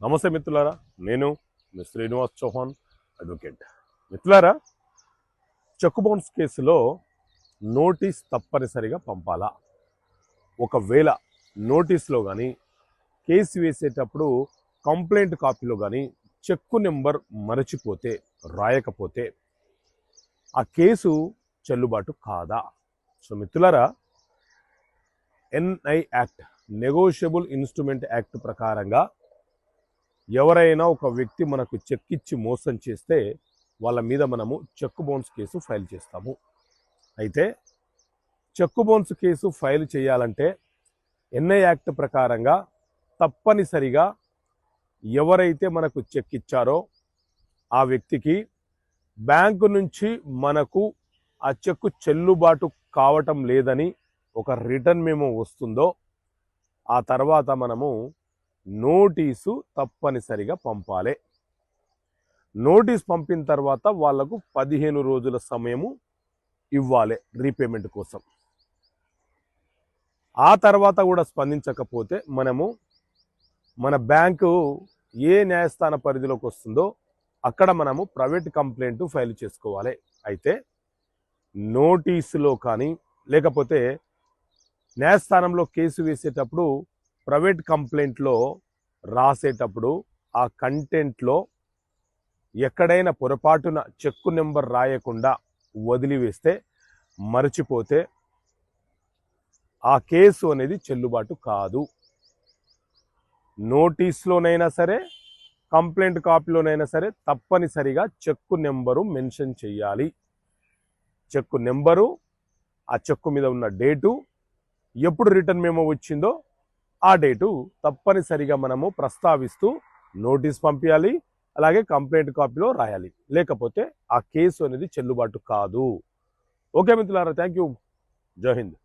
నమస్తే మిత్రులారా, నేను మీ శ్రీనివాస్ చౌహాన్ అడ్వకేట్. మిత్రులారా, చెక్ బౌన్స్ కేసులో నోటీస్ తప్పనిసరిగా పంపాలా? ఒకవేళ నోటీస్లో కానీ కేసు వేసేటప్పుడు కంప్లైంట్ కాపీలో కానీ చెక్కు నెంబర్ మరచిపోతే రాయకపోతే ఆ కేసు చెల్లుబాటు కాదా? సో మిత్రులారా, NI act, negotiable instrument act ప్రకారంగా ఎవరైనా ఒక వ్యక్తి మనకు చెక్ ఇచ్చి మోసం చేస్తే వాళ్ళ మీద మనము చెక్ బౌన్స్ కేసు ఫైల్ చేస్తాము. అయితే చెక్ బౌన్స్ కేసు ఫైల్ చేయాలంటే ఎన్ఐ యాక్ట్ ప్రకారంగా తప్పనిసరిగా ఎవరైతే మనకు చెక్ ఇచ్చారో ఆ వ్యక్తికి బ్యాంకు నుంచి మనకు ఆ చెక్కు చెల్లుబాటు కావటం లేదని ఒక రిటర్న్ మెమో వస్తుందో ఆ తర్వాత మనము నోటీసు తప్పనిసరిగా పంపాలి. నోటీస్ పంపిన తర్వాత వాళ్లకు 15 రోజుల సమయము ఇవ్వాలి రీపేమెంట్ కోసం. ఆ తర్వాత కూడా స్పందించకపోతే మనము మన బ్యాంకు ఏ న్యాయస్థాన పరిధిలోకి వస్తుందో అక్కడ మనము ప్రైవేట్ కంప్లైంట్ ఫైల్ చేసుకోవాలి. అయితే నోటీసులో కానీ లేకపోతే న్యాయస్థానంలో కేసు వేసేటప్పుడు ప్రైవేట్ కంప్లైంట్లో రాసేటప్పుడు ఆ కంటెంట్లో ఎక్కడైనా పొరపాటున చెక్కు నెంబర్ రాయకుండా వదిలివేస్తే మరచిపోతే ఆ కేసు అనేది చెల్లుబాటు కాదు. నోటీస్లోనైనా సరే కంప్లైంట్ కాపీలోనైనా సరే తప్పనిసరిగా చెక్కు నెంబరు మెన్షన్ చేయాలి. చెక్కు నెంబరు, ఆ చెక్కు మీద ఉన్న డేటు, ఎప్పుడు రిటర్న్ మెమో వచ్చిందో ఆ డేటు తప్పనిసరిగా మనము ప్రస్తావిస్తూ నోటీస్ పంపించాలి. అలాగే కంప్లైంట్ కాపీలో రాయాలి. లేకపోతే ఆ కేసు అనేది చెల్లుబాటు కాదు. ఓకే మిత్రులారా, థ్యాంక్ యూ. జై హింద్.